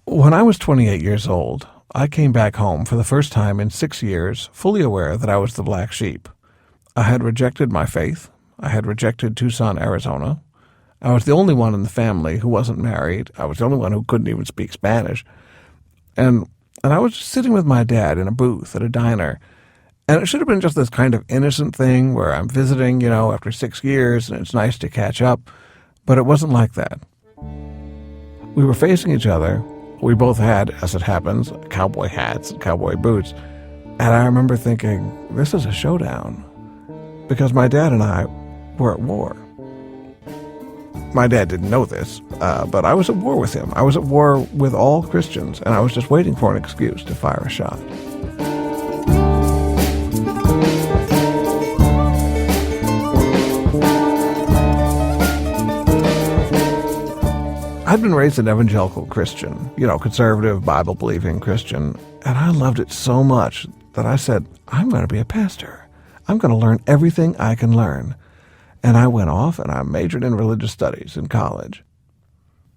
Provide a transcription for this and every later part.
When I was 28 years old, I came back home for the first time in 6 years, fully aware that I was the black sheep. I had rejected my faith. I had rejected Tucson, Arizona. I was the only one in the family who wasn't married. I was the only one who couldn't even speak Spanish. And I was just sitting with my dad in a booth at a diner. And it should have been just this kind of innocent thing where I'm visiting, after 6 years, and it's nice to catch up. But it wasn't like that. We were facing each other. We both had, as it happens, cowboy hats and cowboy boots. And I remember thinking, this is a showdown. Because my dad and I were at war. My dad didn't know this, but I was at war with him. I was at war with all Christians, and I was just waiting for an excuse to fire a shot. I'd been raised an evangelical Christian, conservative, Bible-believing Christian, and I loved it so much that I said, I'm going to be a pastor. I'm going to learn everything I can learn. And I went off and I majored in religious studies in college.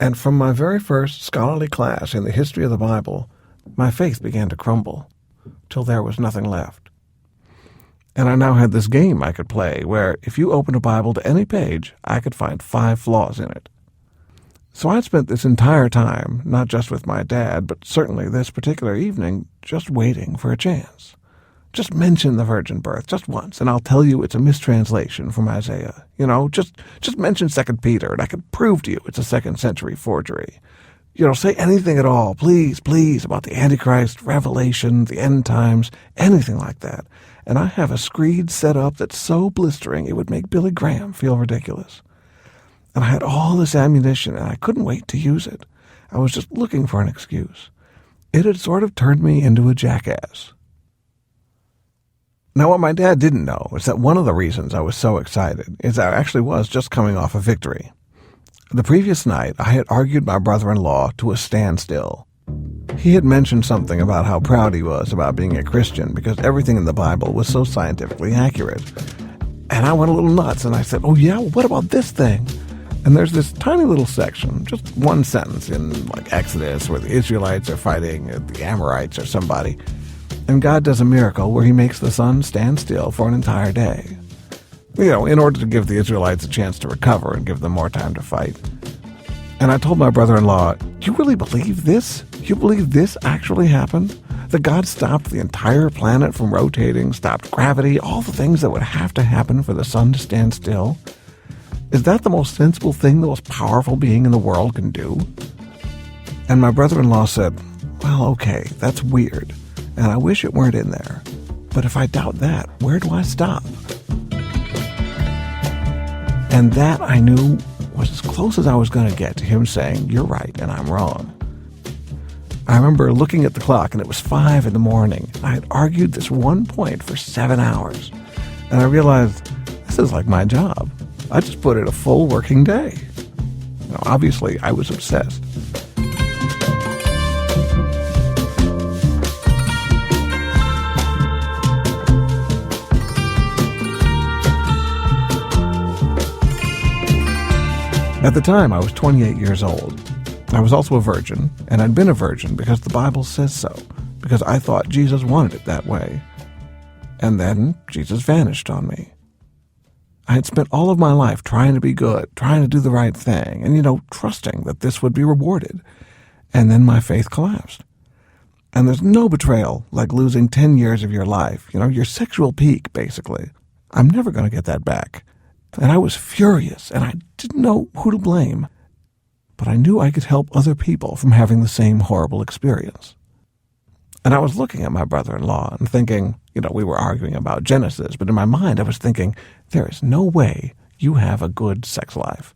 And from my very first scholarly class in the history of the Bible, my faith began to crumble till there was nothing left. And I now had this game I could play where if you opened a Bible to any page, I could find 5 flaws in it. So I'd spent this entire time, not just with my dad, but certainly this particular evening, just waiting for a chance. Just mention the virgin birth, just once, and I'll tell you it's a mistranslation from Isaiah. Just mention 2 Peter, and I can prove to you it's a 2nd century forgery. Say anything at all, please, about the Antichrist, Revelation, the end times, anything like that. And I have a screed set up that's so blistering it would make Billy Graham feel ridiculous. And I had all this ammunition, and I couldn't wait to use it. I was just looking for an excuse. It had sort of turned me into a jackass. Now, what my dad didn't know is that one of the reasons I was so excited is I actually was just coming off a victory. The previous night, I had argued my brother-in-law to a standstill. He had mentioned something about how proud he was about being a Christian because everything in the Bible was so scientifically accurate. And I went a little nuts, and I said, oh yeah, well, what about this thing? And there's this tiny little section, just one sentence in Exodus where the Israelites are fighting the Amorites or somebody. And God does a miracle where he makes the sun stand still for an entire day. In order to give the Israelites a chance to recover and give them more time to fight. And I told my brother-in-law, do you really believe this? You believe this actually happened? That God stopped the entire planet from rotating, stopped gravity, all the things that would have to happen for the sun to stand still? Is that the most sensible thing the most powerful being in the world can do? And my brother-in-law said, well, okay, that's weird, and I wish it weren't in there. But if I doubt that, where do I stop? And that, I knew, was as close as I was going to get to him saying, you're right and I'm wrong. I remember looking at the clock, and it was 5 a.m. I had argued this one point for 7 hours. And I realized, this is like my job. I just put in a full working day. Obviously, I was obsessed. At the time, I was 28 years old. I was also a virgin, and I'd been a virgin because the Bible says so, because I thought Jesus wanted it that way. And then Jesus vanished on me. I had spent all of my life trying to be good, trying to do the right thing, and, trusting that this would be rewarded. And then my faith collapsed. And there's no betrayal like losing 10 years of your life, your sexual peak, basically. I'm never going to get that back. And I was furious, and I didn't know who to blame. But I knew I could help other people from having the same horrible experience. And I was looking at my brother-in-law and thinking, we were arguing about Genesis, but in my mind I was thinking, there is no way you have a good sex life.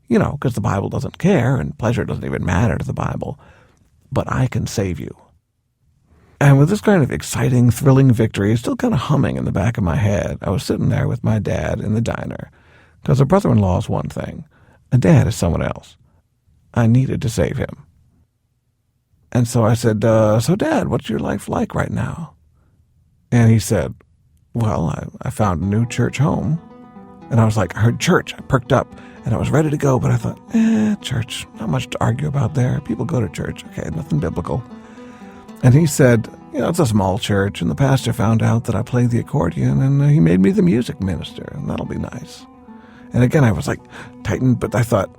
Because the Bible doesn't care, and pleasure doesn't even matter to the Bible. But I can save you. And with this kind of exciting, thrilling victory still kind of humming in the back of my head, I was sitting there with my dad in the diner. Because a brother-in-law is one thing. A dad is someone else. I needed to save him. And so I said, so Dad, what's your life like right now? And he said, well, I found a new church home. And I was like, I heard church. I perked up and I was ready to go, but I thought, church, not much to argue about there. People go to church. Okay, nothing biblical. And he said, it's a small church, and the pastor found out that I played the accordion, and he made me the music minister, and that'll be nice. And again, I was like tightened, but I thought,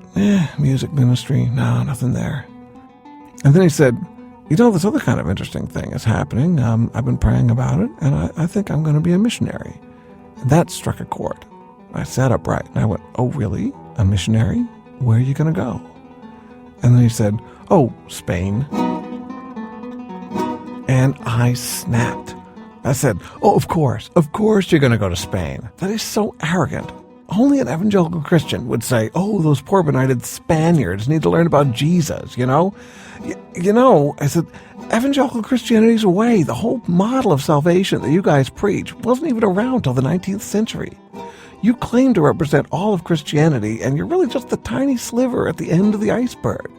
music ministry, no, nothing there. And then he said, this other kind of interesting thing is happening. I've been praying about it, and I think I'm going to be a missionary. And that struck a chord. I sat upright, and I went, oh, really? A missionary? Where are you going to go? And then he said, oh, Spain. And I snapped. I said, oh, of course you're going to go to Spain. That is so arrogant. Only an evangelical Christian would say, oh, those poor benighted Spaniards need to learn about Jesus, I said, evangelical Christianity's away. The whole model of salvation that you guys preach wasn't even around till the 19th century. You claim to represent all of Christianity, and you're really just the tiny sliver at the end of the iceberg.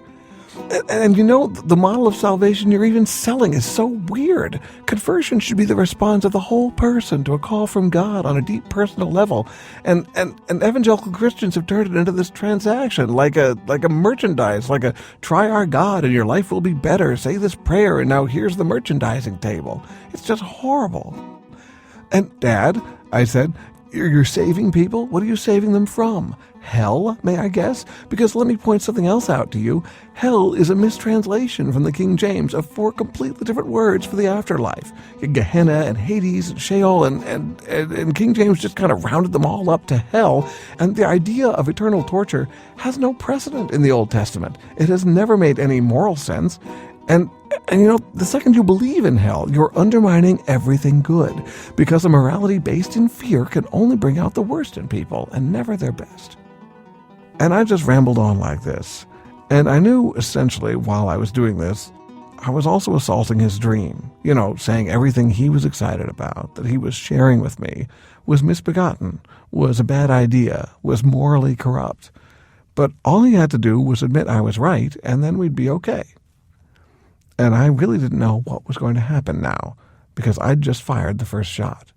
And the model of salvation you're even selling is so weird. Conversion should be the response of the whole person to a call from God on a deep personal level. And evangelical Christians have turned it into this transaction, like a merchandise, like a try our God and your life will be better. Say this prayer and now here's the merchandising table. It's just horrible. And Dad, I said, you're saving people? What are you saving them from? Hell, may I guess? Because let me point something else out to you. Hell is a mistranslation from the King James of 4 completely different words for the afterlife. Gehenna and Hades and Sheol and King James just kind of rounded them all up to hell. And the idea of eternal torture has no precedent in the Old Testament. It has never made any moral sense. And the second you believe in hell, you're undermining everything good, because a morality based in fear can only bring out the worst in people and never their best. And I just rambled on like this. And I knew, essentially, while I was doing this, I was also assaulting his dream. Saying everything he was excited about, that he was sharing with me, was misbegotten, was a bad idea, was morally corrupt. But all he had to do was admit I was right, and then we'd be okay. And I really didn't know what was going to happen now, because I'd just fired the first shot.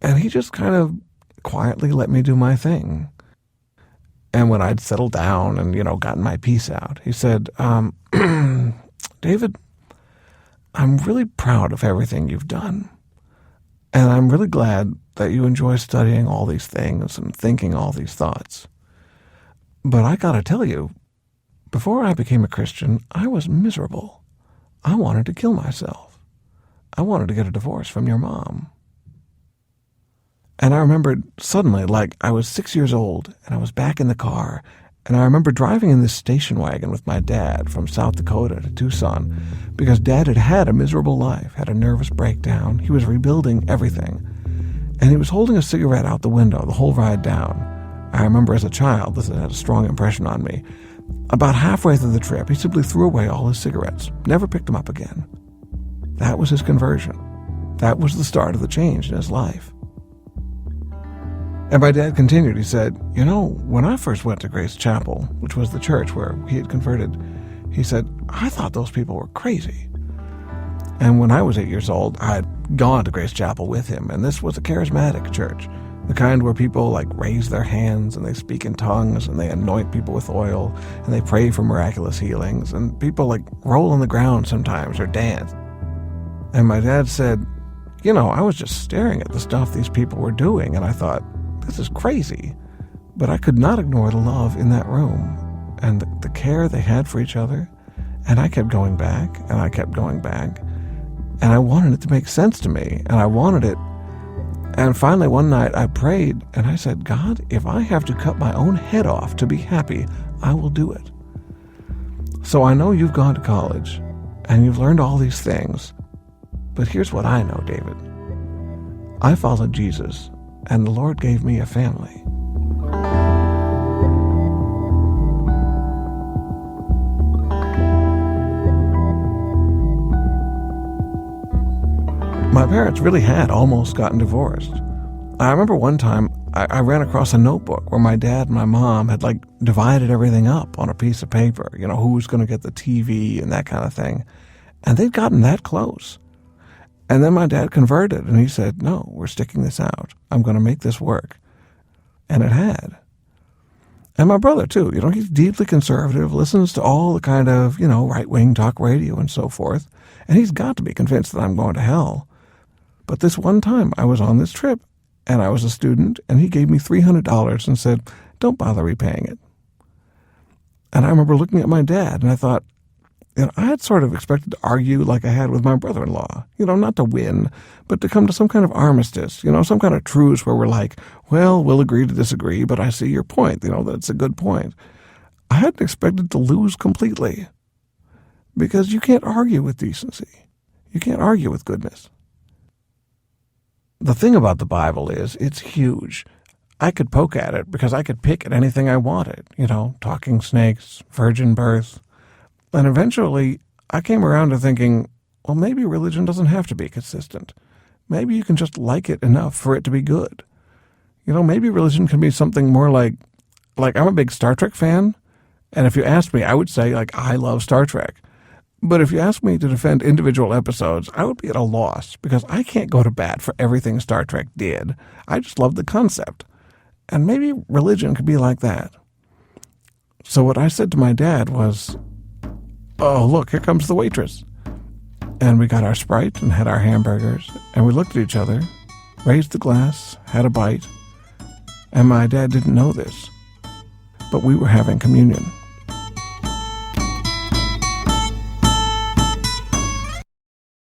And he just kind of quietly let me do my thing. And when I'd settled down and, gotten my piece out, he said, David, I'm really proud of everything you've done. And I'm really glad that you enjoy studying all these things and thinking all these thoughts. But I gotta tell you, before I became a Christian, I was miserable. I wanted to kill myself. I wanted to get a divorce from your mom. And I remembered suddenly, like I was 6 years old, and I was back in the car, and I remember driving in this station wagon with my dad from South Dakota to Tucson, because Dad had had a miserable life, had a nervous breakdown. He was rebuilding everything. And he was holding a cigarette out the window the whole ride down. I remember as a child, this had a strong impression on me. About halfway through the trip, he simply threw away all his cigarettes, never picked them up again. That was his conversion. That was the start of the change in his life. And my dad continued. He said, when I first went to Grace Chapel, which was the church where he had converted, he said, I thought those people were crazy. And when I was 8 years old, I had gone to Grace Chapel with him, and this was a charismatic church, the kind where people raise their hands and they speak in tongues and they anoint people with oil and they pray for miraculous healings, and people roll on the ground sometimes or dance. And my dad said, I was just staring at the stuff these people were doing, and I thought, this is crazy. But I could not ignore the love in that room and the care they had for each other. And I kept going back, and I kept going back. And I wanted it to make sense to me, and I wanted it. And finally one night I prayed, and I said, God, if I have to cut my own head off to be happy, I will do it. So I know you've gone to college, and you've learned all these things. But here's what I know, David. I followed Jesus, and the Lord gave me a family. My parents really had almost gotten divorced. I remember one time I ran across a notebook where my dad and my mom had divided everything up on a piece of paper, who was going to get the TV and that kind of thing. And they'd gotten that close. And then my dad converted, and he said, no, we're sticking this out. I'm going to make this work. And it had. And my brother, too. He's deeply conservative, listens to all the kind of, right-wing talk radio and so forth. And he's got to be convinced that I'm going to hell. But this one time I was on this trip, and I was a student, and he gave me $300 and said, don't bother repaying it. And I remember looking at my dad, and I thought, I had sort of expected to argue like I had with my brother-in-law, not to win, but to come to some kind of armistice, some kind of truce where we're like, well, we'll agree to disagree, but I see your point, that's a good point. I hadn't expected to lose completely, because you can't argue with decency. You can't argue with goodness. The thing about the Bible is it's huge. I could poke at it because I could pick at anything I wanted, talking snakes, virgin birth. And eventually, I came around to thinking, well, maybe religion doesn't have to be consistent. Maybe you can just like it enough for it to be good. Maybe religion can be something more like I'm a big Star Trek fan, and if you asked me, I would say, I love Star Trek. But if you asked me to defend individual episodes, I would be at a loss, because I can't go to bat for everything Star Trek did. I just love the concept. And maybe religion could be like that. So what I said to my dad was, oh, look, here comes the waitress. And we got our Sprite and had our hamburgers, and we looked at each other, raised the glass, had a bite, and my dad didn't know this, but we were having communion.